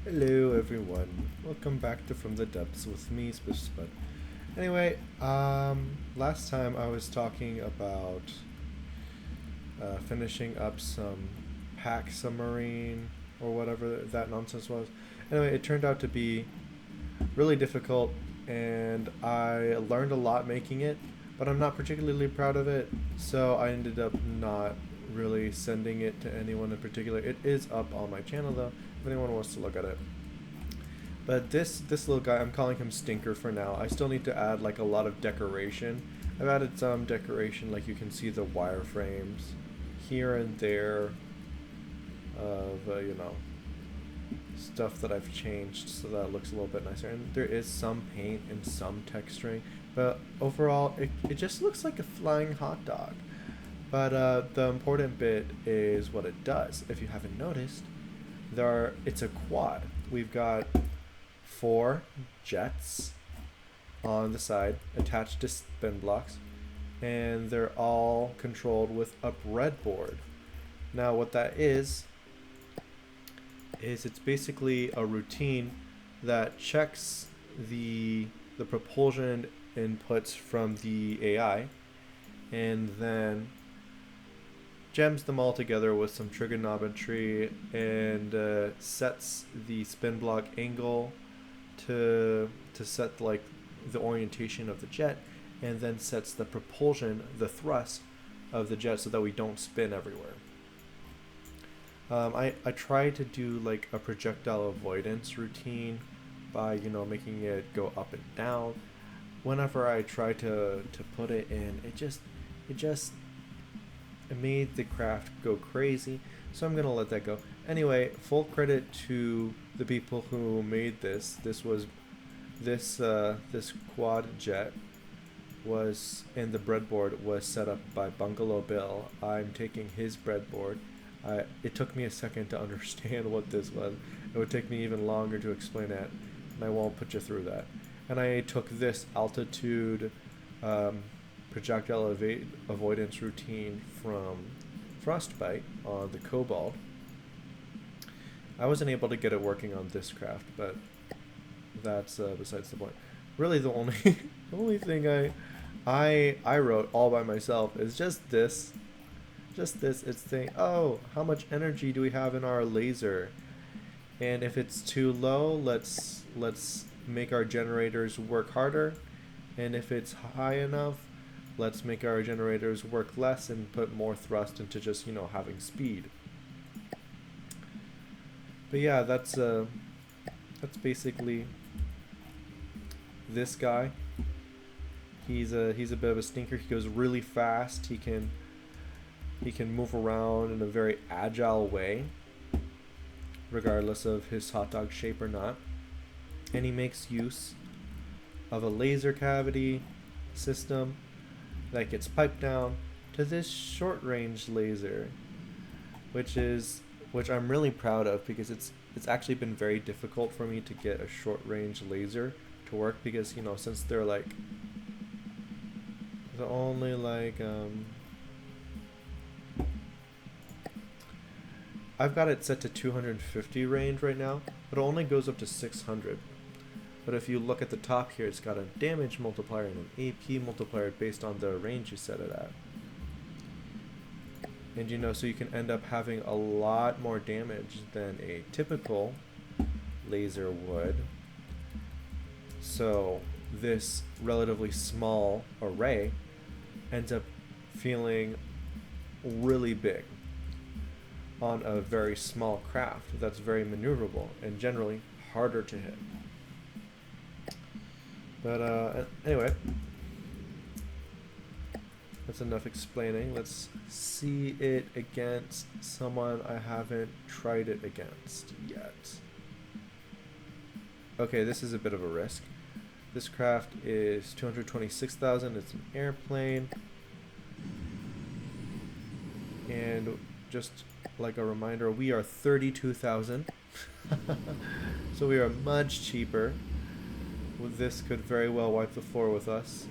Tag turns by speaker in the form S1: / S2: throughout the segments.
S1: Hello everyone. Welcome back to From the Depths with me, Spud. Anyway, last time I was talking about finishing up some pack submarine or whatever that nonsense was. Anyway, it turned out to be really difficult and I learned a lot making it, but I'm not particularly proud of it, so I ended up not really sending it to anyone in particular. It is up on my channel though, if anyone wants to look at it. But this little guy, I'm calling him Stinker for now. I still need to add like a lot of decoration. I've added some decoration, like you can see the wireframes here and there of stuff that I've changed so that it looks a little bit nicer. And there is some paint and some texturing, but overall it just looks like a flying hot dog. But the important bit is what it does. If you haven't noticed, it's a quad. We've got 4 jets on the side attached to spin blocks, and they're all controlled with a breadboard. Now what that is it's basically a routine that checks the propulsion inputs from the AI and then gems them all together with some trigonometry and sets the spin block angle to set like the orientation of the jet, and then sets the propulsion, the thrust of the jet, so that we don't spin everywhere. I try to do like a projectile avoidance routine by making it go up and down. Whenever I try to put it in, it made the craft go crazy, so I'm gonna let that go. Anyway, full credit to the people who made this. This quad jet was, and the breadboard was set up by BungalowBill. I'm taking his breadboard. It took me a second to understand what this was. It would take me even longer to explain it, and I won't put you through that. And I took this altitude projectile avoidance routine from Frostbite on the Cobalt. I wasn't able to get it working on this craft, but that's besides the point. Really, the only the only thing I wrote all by myself is just this. It's saying, oh, how much energy do we have in our laser? And if it's too low, let's make our generators work harder. And if it's high enough, let's make our generators work less and put more thrust into just, having speed. But yeah, that's basically this guy. He's a bit of a stinker. He goes really fast. He can move around in a very agile way, regardless of his hot dog shape or not. And he makes use of a laser cavity system that gets piped down to this short range laser, which I'm really proud of, because it's actually been very difficult for me to get a short range laser to work, because since they're only I've got it set to 250 range right now, but it only goes up to 600. But if you look at the top here, it's got a damage multiplier and an AP multiplier based on the range you set it at. And so you can end up having a lot more damage than a typical laser would. So this relatively small array ends up feeling really big on a very small craft that's very maneuverable and generally harder to hit. But anyway, that's enough explaining. Let's see it against someone I haven't tried it against yet. Okay, this is a bit of a risk. This craft is 226,000. It's an airplane. And just like a reminder, we are 32,000. So we are much cheaper. This could very well wipe the floor with us.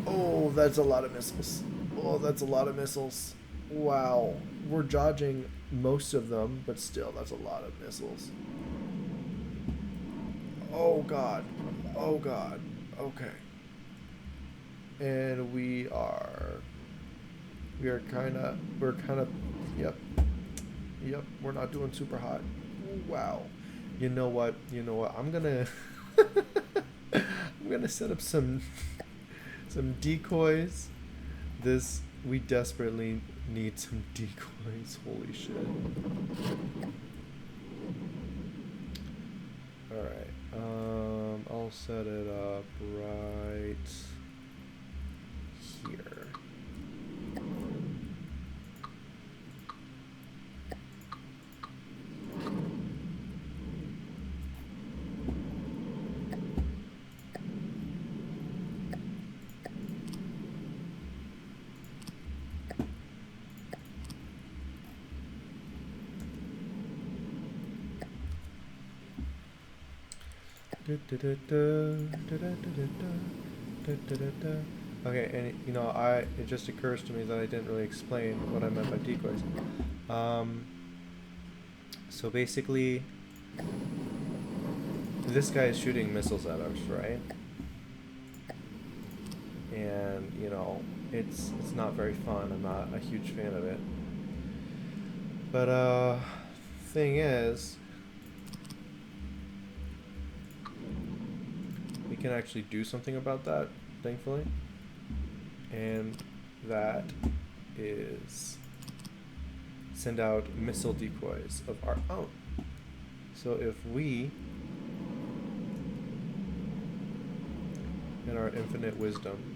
S1: Oh, that's a lot of missiles. Oh, that's a lot of missiles. Wow. We're dodging most of them, but still, that's a lot of missiles. Oh god. Oh god. Okay. And we're kind of, yep, yep, we're not doing super hot. Wow. You know what, I'm gonna I'm gonna set up some decoys. We desperately need some decoys. Holy shit. Alright, I'll set it up right here. Okay, and you know, it just occurs to me that I didn't really explain what I meant by decoys. Um, so basically, this guy is shooting missiles at us, right? And you know, it's not very fun. I'm not a huge fan of it. But thing is, we can actually do something about that, thankfully. And that is send out missile decoys of our own. So if we, in our infinite wisdom,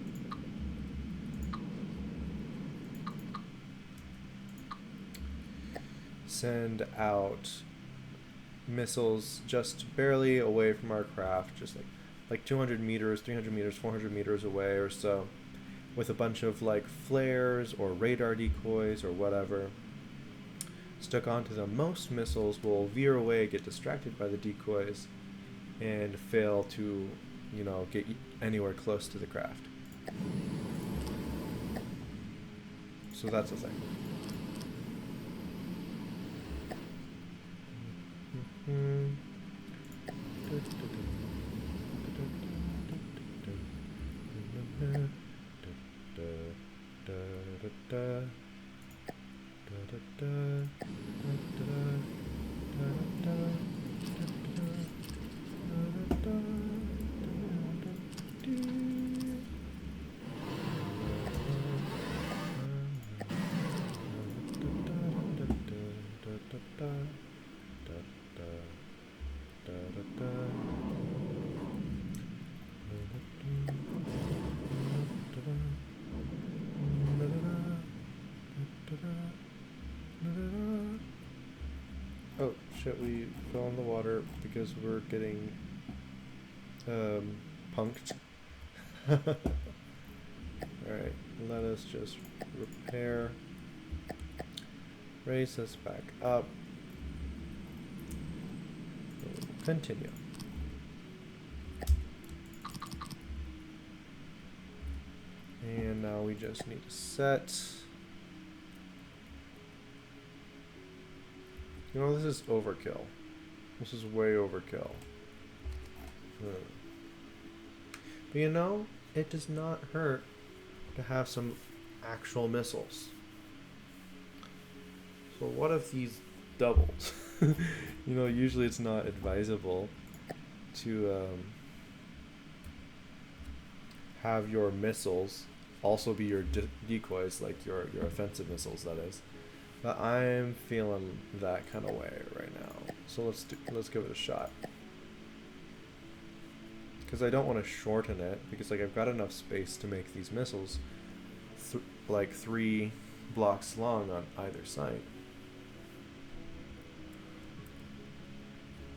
S1: send out missiles just barely away from our craft, just like 200 meters, 300 meters, 400 meters away or so, with a bunch of like flares or radar decoys or whatever stuck onto them. Most missiles will veer away, get distracted by the decoys, and fail to, you know, get anywhere close to the craft. So that's the thing. Oh shit, we fell in the water because we're getting punked. Alright, let us just repair. Raise us back up. Continue. And now we just need to set. You know, this is overkill. This is way overkill. But you know, it does not hurt to have some actual missiles. So what if these doubled? You know, usually it's not advisable to have your missiles also be your decoys, like your offensive missiles, that is. But I'm feeling that kind of way right now. So let's give it a shot. Because I don't want to shorten it, because like I've got enough space to make these missiles like 3 blocks long on either side.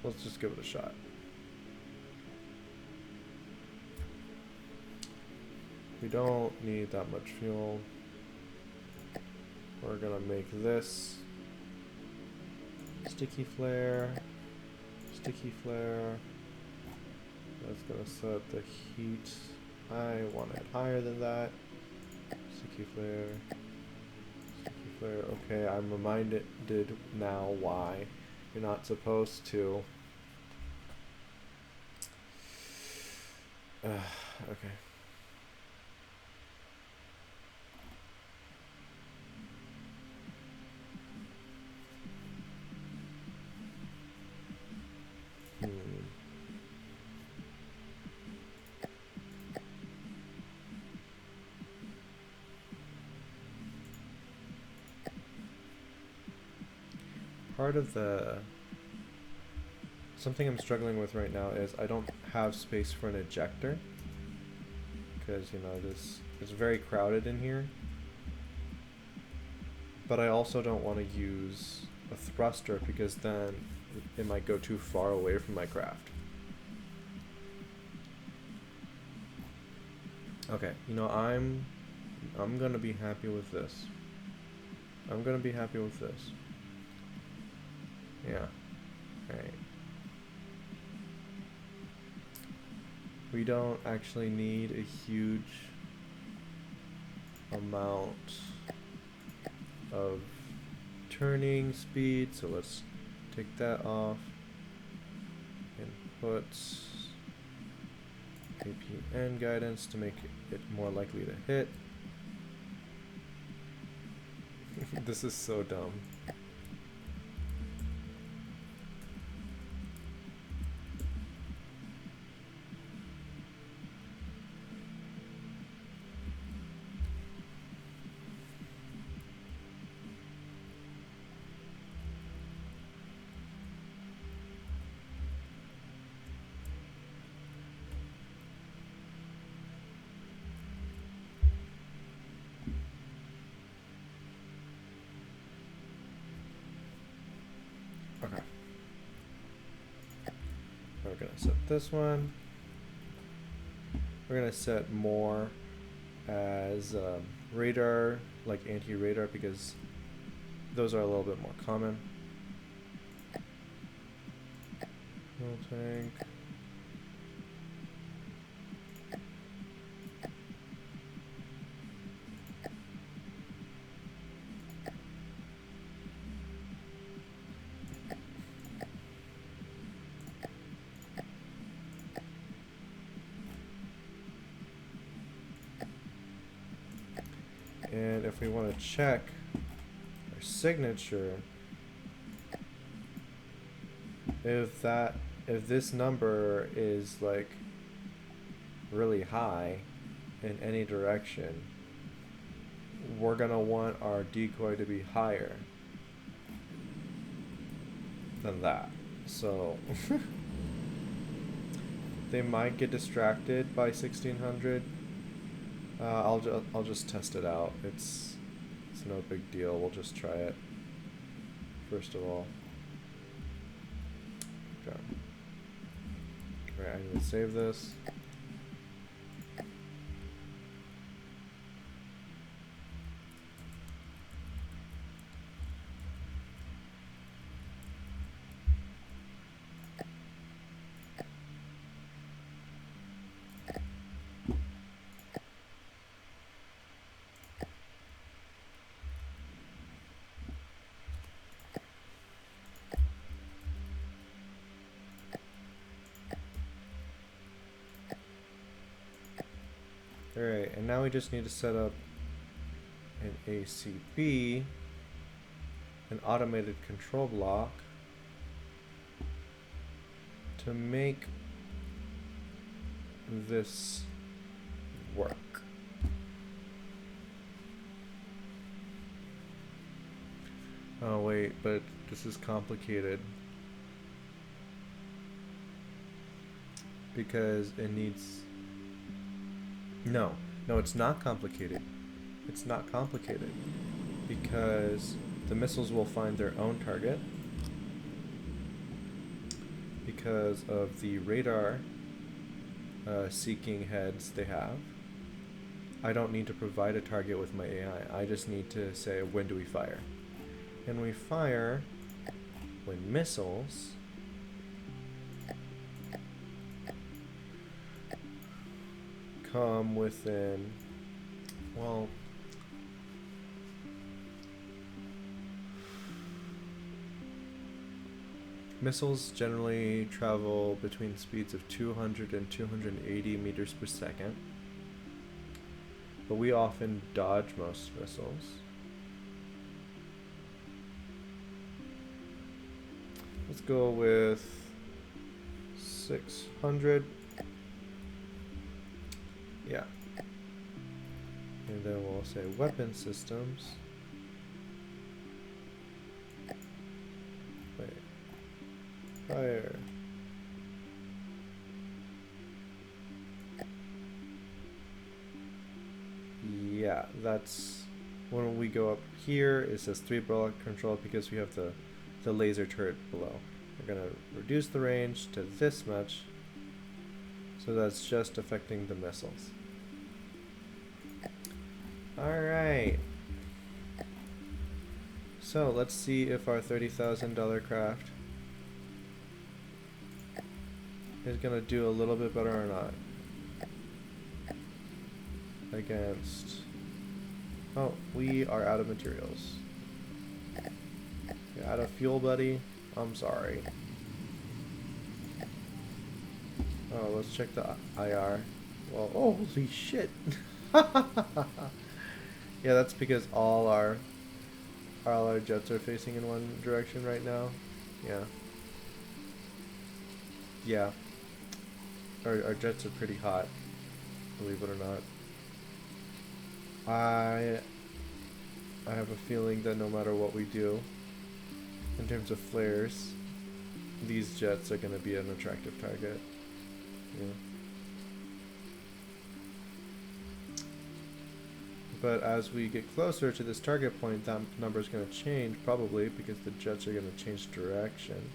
S1: Let's just give it a shot. We don't need that much fuel. We're gonna make this sticky flare. That's gonna set the heat. I want it higher than that. Sticky flare. Okay, I'm reminded now why you're not supposed to Okay. Hmm. Part of the something I'm struggling with right now is I don't have space for an ejector because you know this it's very crowded in here. But I also don't want to use a thruster because then it might go too far away from my craft. Okay, you know I'm gonna be happy with this. I'm gonna be happy with this. Yeah. Alright. We don't actually need a huge amount of turning speed, so let's take that off and put APN guidance to make it more likely to hit. This is so dumb. Okay. We're gonna set this one. We're gonna set more as radar, like anti-radar, because those are a little bit more common. Fuel tank. And if we want to check our signature, if this number is like really high in any direction, we're gonna want our decoy to be higher than that. So they might get distracted by 1600. I'll just test it out. It's no big deal. We'll just try it first of all. Okay. Alright, I need to save this. Alright, and now we just need to set up an ACB, an automated control block, to make this work. Oh wait, but this is complicated because it needs... No, it's not complicated. It's not complicated because the missiles will find their own target because of the radar seeking heads they have. I don't need to provide a target with my AI. I just need to say, when do we fire? And we fire when missiles come within, well, Missiles generally travel between speeds of 200 and 280 meters per second, but we often dodge most missiles. Let's go with 600. Yeah. And then we'll say weapon systems. Wait. Fire. Yeah, that's when we go up here, it says 3 block control because we have the laser turret below. We're gonna reduce the range to this much, so that's just affecting the missiles. Alright. So let's see if our $30,000 craft is gonna do a little bit better or not. Against... Oh, we are out of materials. You're out of fuel, buddy. I'm sorry. Oh, let's check the IR. Well, oh, holy shit. Yeah, that's because all our jets are facing in one direction right now. Yeah. Yeah. Our jets are pretty hot, believe it or not. I have a feeling that no matter what we do, in terms of flares, these jets are going to be an attractive target. Yeah. But as we get closer to this target point, that number is going to change, probably, because the jets are going to change direction.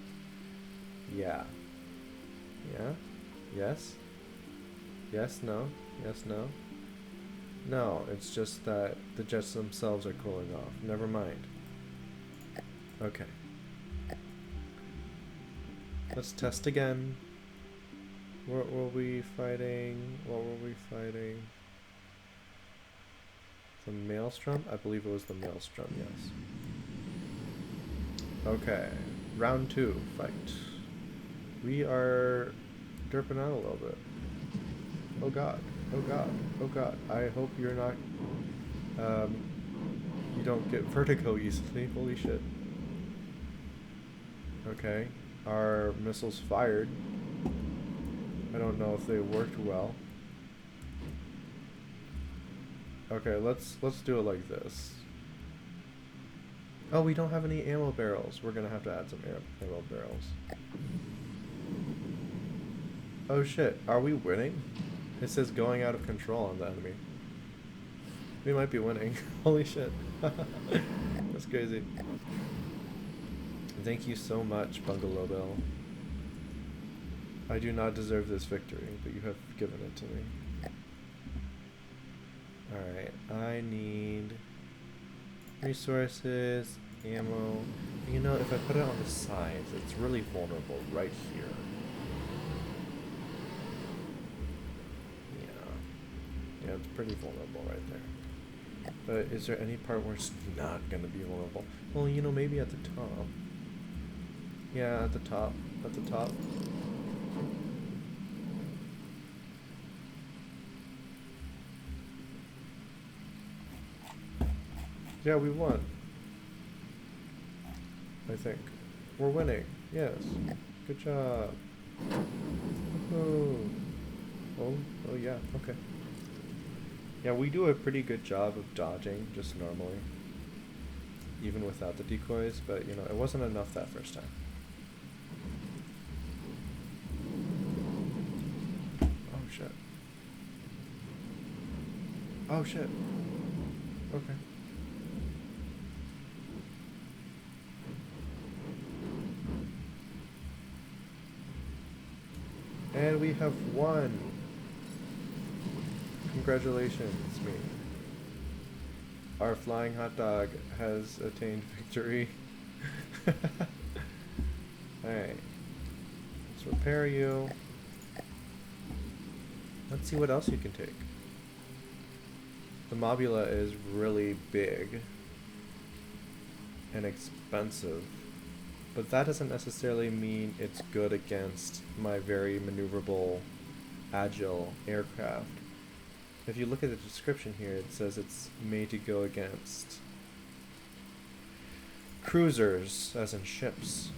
S1: Yeah. Yeah? Yes? Yes, no? Yes, no? No, it's just that the jets themselves are cooling off. Never mind. Okay. Let's test again. What were we fighting? What were we fighting? The Maelstrom? I believe it was the Maelstrom, yes. Okay. Round 2, fight. We are derping out a little bit. Oh god. Oh god. Oh god. I hope you're not... you don't get vertigo easily. Holy shit. Okay. Our missiles fired. I don't know if they worked well. Okay, let's do it like this. Oh, we don't have any ammo barrels. We're gonna have to add some ammo barrels. Oh shit, are we winning? It says going out of control on the enemy. We might be winning. Holy shit. That's crazy. Thank you so much, BungalowBill. I do not deserve this victory, but you have given it to me. Alright, I need resources, ammo. You know, if I put it on the sides, it's really vulnerable right here. Yeah, it's pretty vulnerable right there. But is there any part where it's not going to be vulnerable? Well, you know, maybe at the top. Yeah, at the top. At the top. Yeah, we won. I think. We're winning. Yes. Good job. Woohoo. Oh yeah, okay. Yeah, we do a pretty good job of dodging, just normally. Even without the decoys, but you know, it wasn't enough that first time. Oh shit. Oh shit. Okay. And we have won. Congratulations, me. Our flying hot dog has attained victory. Alright. Let's repair you. Let's see what else you can take. The Mobula is really big and expensive. But that doesn't necessarily mean it's good against my very maneuverable, agile aircraft. If you look at the description here, it says it's made to go against cruisers, as in ships.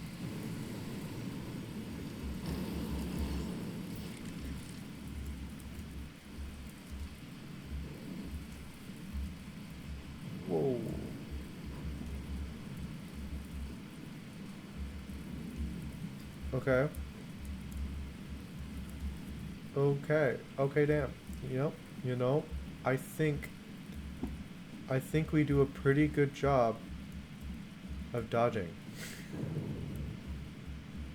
S1: Whoa. Okay. Okay, damn. You know, I think we do a pretty good job of dodging.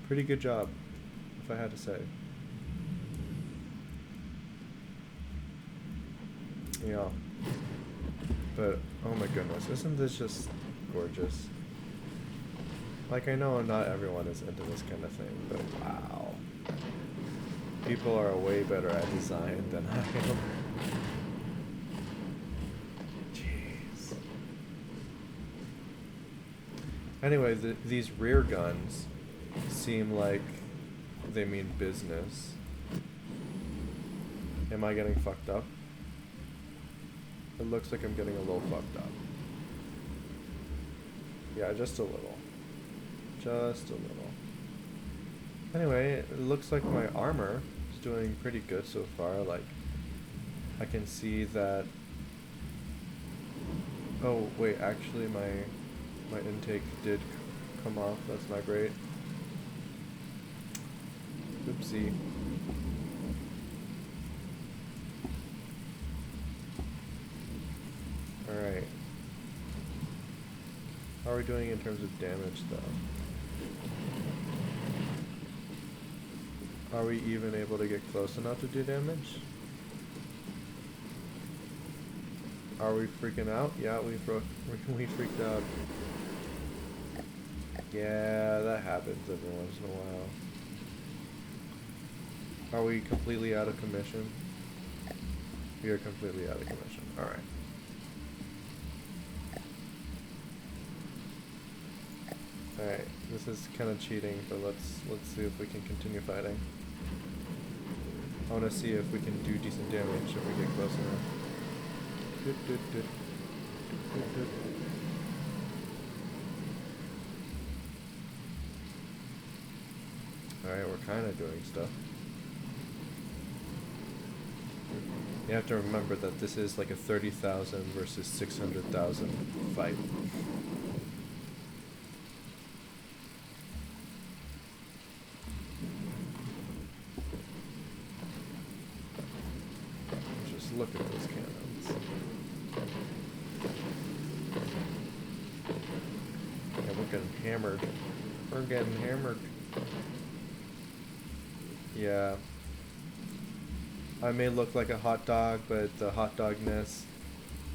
S1: Pretty good job, if I had to say. Yeah. But, oh my goodness, isn't this just gorgeous? Like, I know not everyone is into this kind of thing, but wow. People are way better at design than I am. Jeez. Anyway, these rear guns seem like they mean business. Am I getting fucked up? It looks like I'm getting a little fucked up. Yeah, just a little. Just a little. Anyway, it looks like my armor is doing pretty good so far. Like, I can see that... Oh, wait, actually my intake did come off. That's not great. Oopsie. Alright. How are we doing in terms of damage, though? Are we even able to get close enough to do damage? Are we freaking out? Yeah, we freaked out. Yeah, that happens every once in a while. Are we completely out of commission? We are completely out of commission. Alright. Alright, this is kind of cheating, but let's see if we can continue fighting. I want to see if we can do decent damage if we get close enough. Alright, we're kind of doing stuff. You have to remember that this is like a 30,000 versus 600,000 fight. Just look at those cannons. Yeah, we're getting hammered. We're getting hammered. Yeah. I may look like a hot dog, but the hot dogness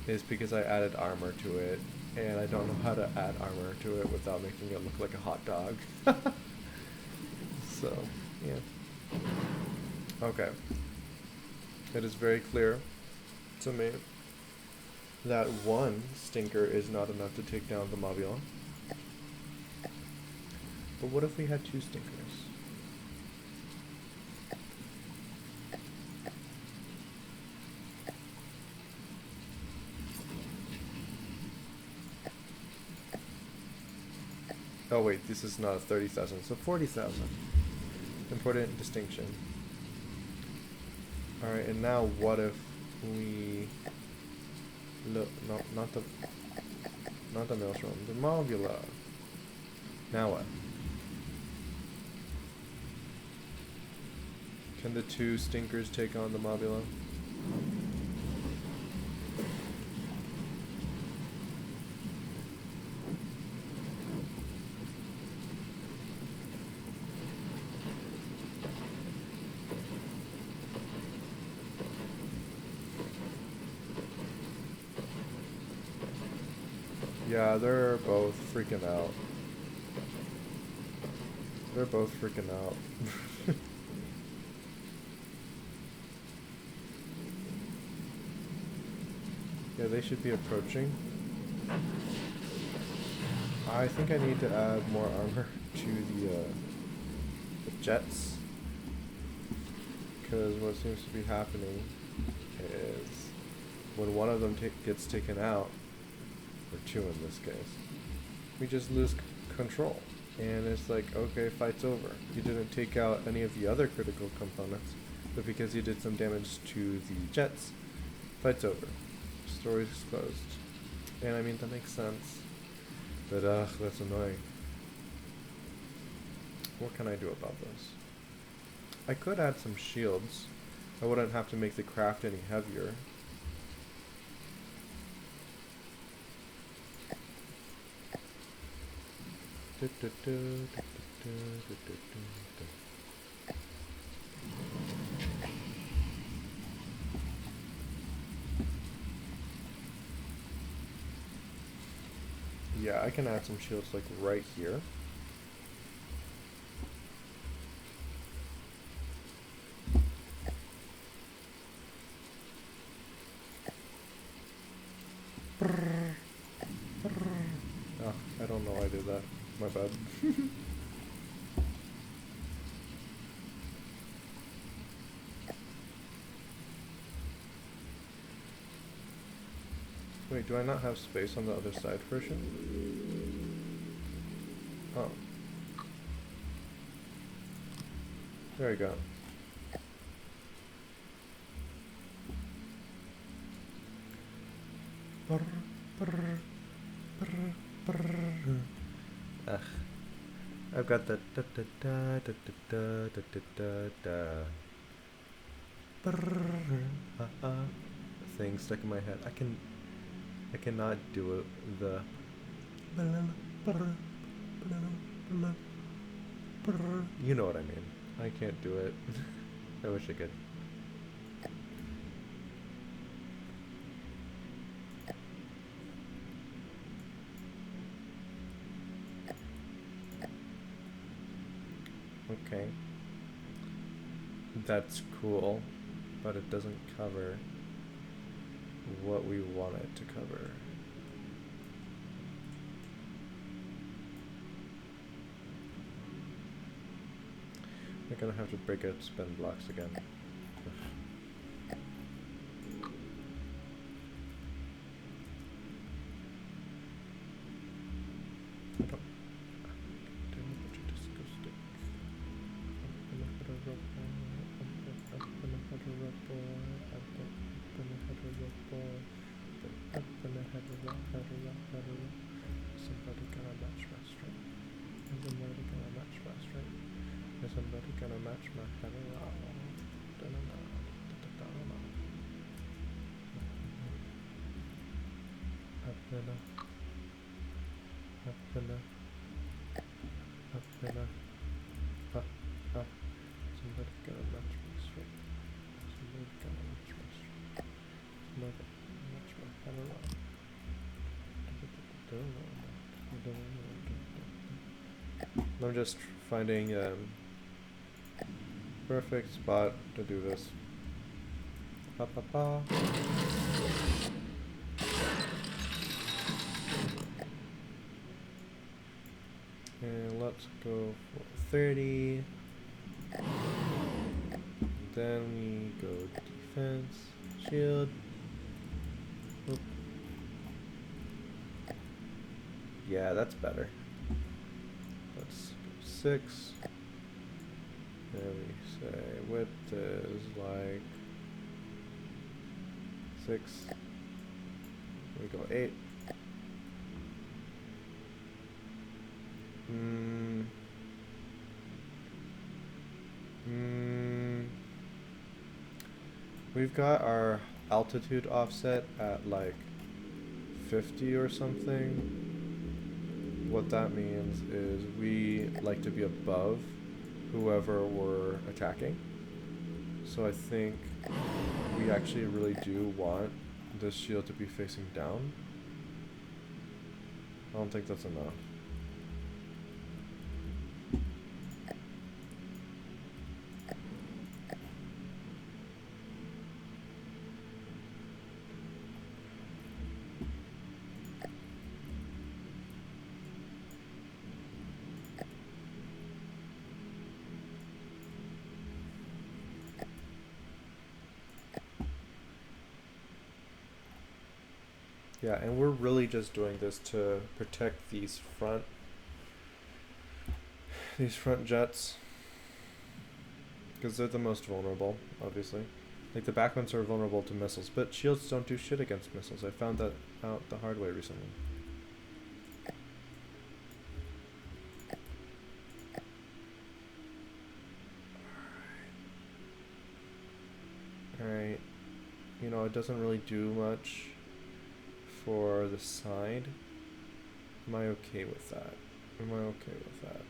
S1: is because I added armor to it, and I don't know how to add armor to it without making it look like a hot dog. So, yeah. Okay. It is very clear to me that one stinker is not enough to take down the Mobulon. But what if we had two stinkers? Oh wait, this is not 30,000, so 40,000. Important distinction. Alright, and now what if we look, not the maelstrom, the Mobula. Now what? Can the two stinkers take on the Mobula? Yeah, they're both freaking out. They're both freaking out. Yeah, they should be approaching. I think I need to add more armor. to the jets, because what seems to be happening is when one of them gets taken out, or two in this case, we just lose control. And it's like, okay, fight's over. You didn't take out any of the other critical components, but because you did some damage to the jets, fight's over. Story's closed. And I mean, that makes sense. But that's annoying. What can I do about this? I could add some shields. I wouldn't have to make the craft any heavier. Yeah, I can add some shields like right here. Oh, I don't know why I did that. My bad. Wait, do I not have space on the other side version? Oh. There we go. Ugh. I've got the da da da da da da da da da thing stuck in my head. I cannot do it. You know what I mean. I can't do it. I wish I could. Okay. That's cool, but it doesn't cover what we want it to cover. We're gonna have to break out spin blocks again. Somebody gonna match my strength. Somebody gonna match my strength. Somebody gonna match my head around. Somebody gonna match my strength. Somebody gonna match my strength. Somebody gonna match my head around. I'm just finding perfect spot to do this. Pa pa pa. And let's go for 30. Then we go defense, shield. Oop. Yeah, that's better. Let's go 6. And we say width is like 6. We go 8. We've got our altitude offset at like 50 or something. What that means is we like to be above whoever we're attacking. So I think we actually really do want this shield to be facing down. I don't think that's enough. Yeah, and we're really just doing this to protect these front jets, because they're the most vulnerable, obviously. Like, the back ones are vulnerable to missiles, but shields don't do shit against missiles. I found that out the hard way recently. Alright. You know, it doesn't really do much for the side. Am I okay with that? Am I okay with that?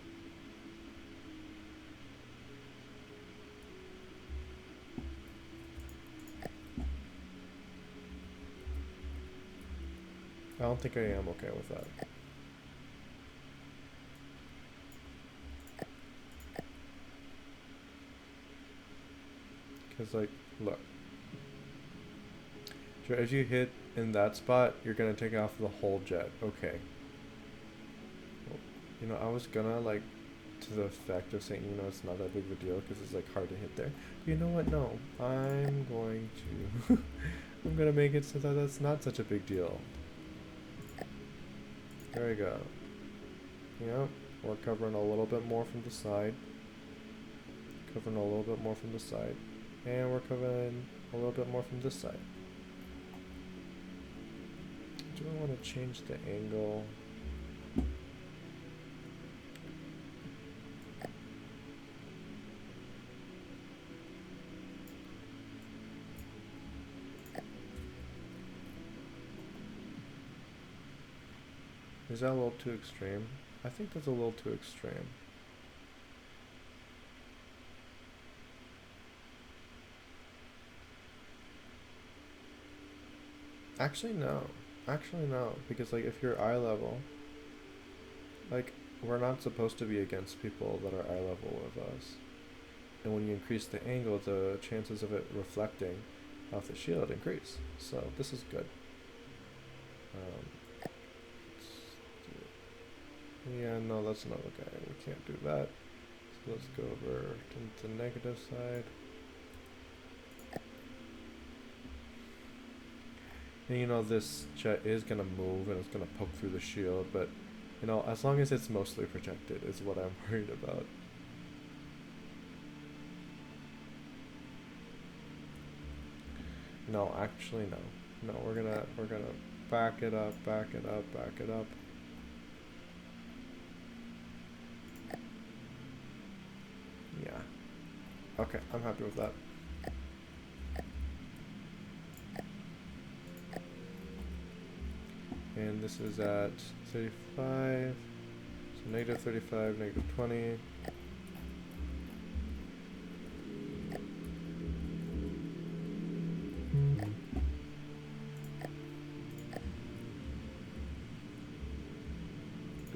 S1: I don't think I am okay with that. Because, like, look. So if you hit in that spot, you're going to take off the whole jet. Okay. Well, you know, I was gonna, like, to the effect of saying, you know, it's not that big of a deal because it's, like, hard to hit there. But you know what? No. I'm going to... I'm going to make it so that that's not such a big deal. There we go. Yep. We're covering a little bit more from the side. Covering a little bit more from the side. And we're covering a little bit more from this side. Do I want to change the angle? Is that a little too extreme? I think that's a little too extreme. Actually, no. Actually, no. Because, like, if you're eye level, like, we're not supposed to be against people that are eye level with us. And when you increase the angle, the chances of it reflecting off the shield increase. So, this is good. Yeah, no, that's not okay. We can't do that. So let's go over to the negative side. And you know, this jet is going to move and it's going to poke through the shield, but, you know, as long as it's mostly protected is what I'm worried about. No, actually, no. No, we're gonna back it up, back it up, back it up. Yeah. Okay, I'm happy with that. And this is at 35, so negative 35, negative 20.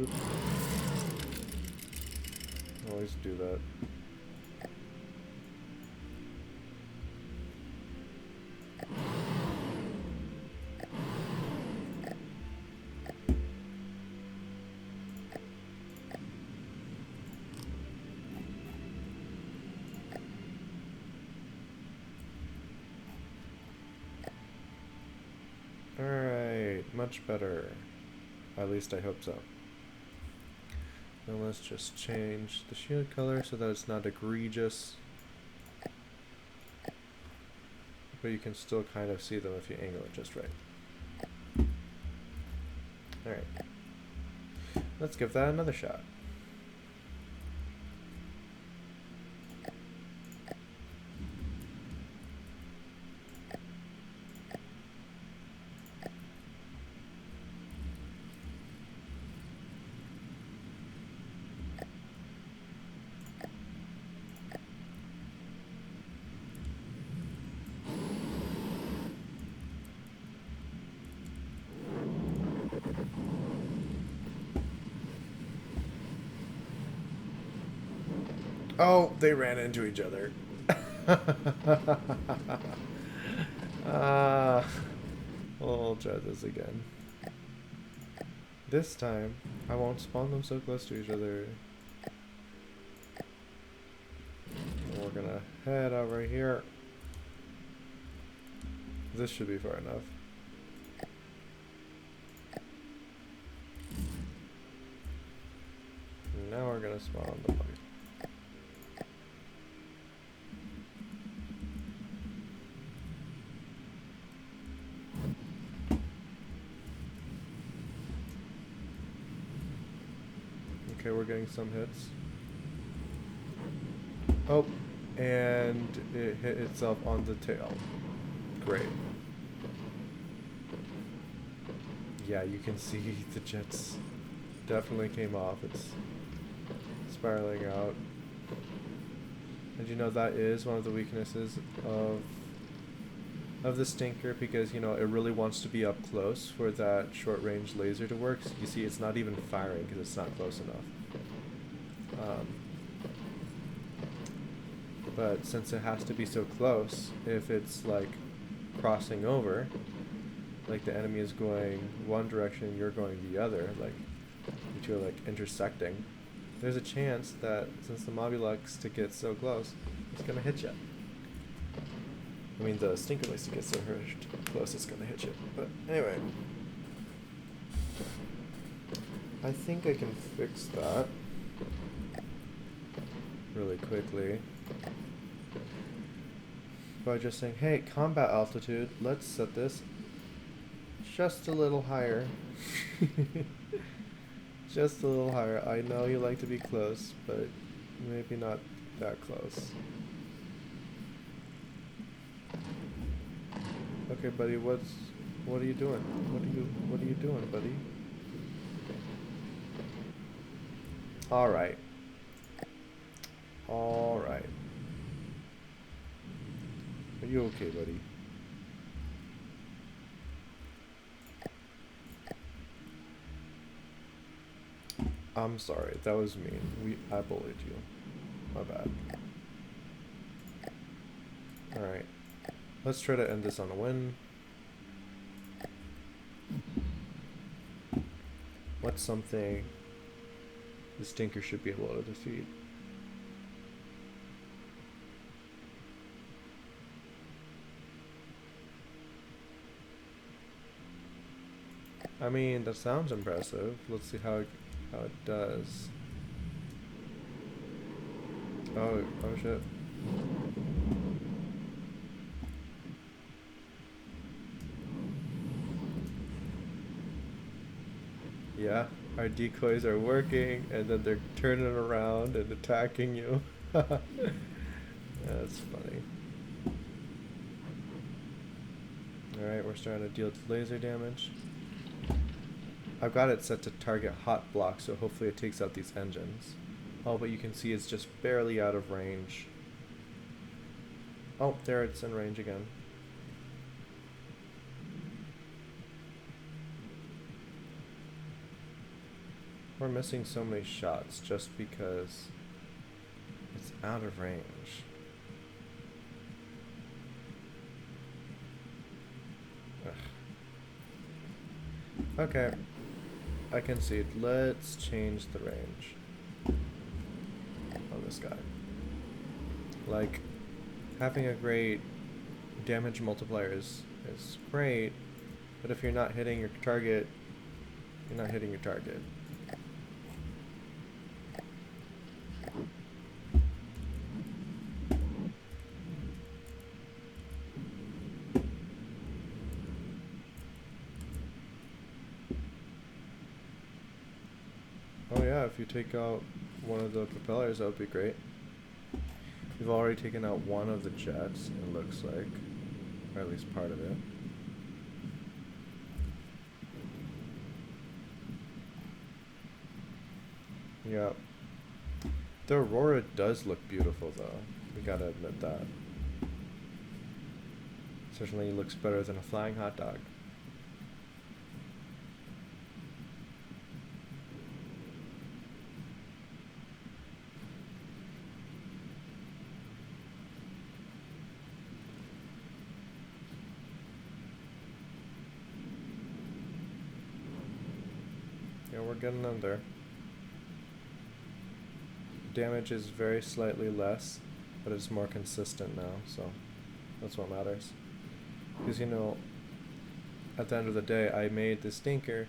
S1: Oops. Always do that. Alright, much better. At least I hope so. Now let's just change the shield color so that it's not egregious. But you can still kind of see them if you angle it just right. Alright. Let's give that another shot. Oh, they ran into each other. We'll try this again. This time, I won't spawn them so close to each other. And we're gonna head over here. This should be far enough. more gonna spawn on the buggy. Okay, we're getting some hits. Oh, and it hit itself on the tail. Great. Yeah, you can see the jets definitely came off. It's spiraling out. And you know that is one of the weaknesses of the Stinker, because you know it really wants to be up close for that short range laser to work. So you see it's not even firing because it's not close enough. But since it has to be so close, if it's like crossing over, like the enemy is going one direction, you're going the other, like you two are like intersecting, there's a chance that since the mob likes to get so close, it's gonna hit you. I mean, the Stinker likes to get so close, it's gonna hit you. But anyway, I think I can fix that really quickly by just saying, hey, combat altitude, let's set this just a little higher. Just a little higher. I know you like to be close, but maybe not that close. Okay, buddy, what are you doing? What are you doing, buddy? All right. All right. Are you okay, buddy? I'm sorry, that was mean. I bullied you. My bad. Alright. Let's try to end this on a win. What's something the Stinker should be able to defeat? I mean, that sounds impressive. Let's see how it does. Oh shit. Yeah, our decoys are working, and then they're turning around and attacking you. That's funny. Alright, we're starting to deal laser damage. I've got it set to target hot block, so hopefully it takes out these engines. Oh, but you can see it's just barely out of range. Oh, there it's in range again. We're missing so many shots just because it's out of range. Ugh. Okay. I concede. Let's change the range on this guy. Like, having a great damage multiplier is great, but if you're not hitting your target, you're not hitting your target. Oh yeah, if you take out one of the propellers, that would be great. We've already taken out one of the jets, it looks like. Or at least part of it. Yeah. The Aurora does look beautiful though. We gotta admit that. Certainly looks better than a flying hot dog. Yeah, we're getting under. Damage is very slightly less, but it's more consistent now, so that's what matters. Because, you know, at the end of the day, I made the Stinker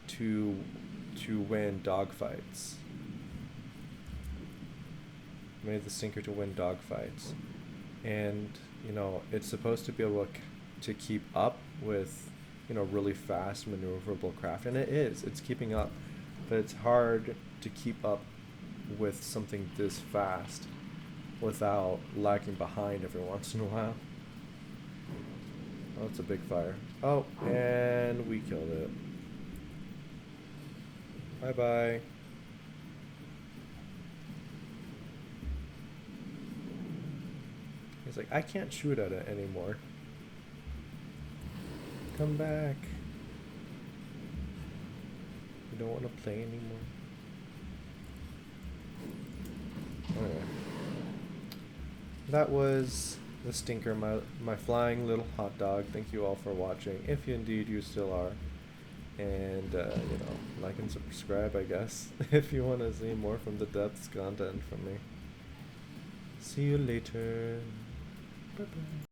S1: to win dogfights. made the stinker to win dogfights, and you know it's supposed to be able to keep up with, you know, really fast maneuverable craft, and it is. It's keeping up, but it's hard to keep up with something this fast without lagging behind every once in a while. Oh, it's a big fire. Oh, and we killed it. Bye bye. He's like, I can't shoot at it anymore. Come back. You don't want to play anymore. Anyway. That was the stinker, my flying little hot dog. Thank you all for watching, if indeed you still are. And, you know, like and subscribe, I guess, if you want to see more from the depths content from me. See you later. Bye-bye.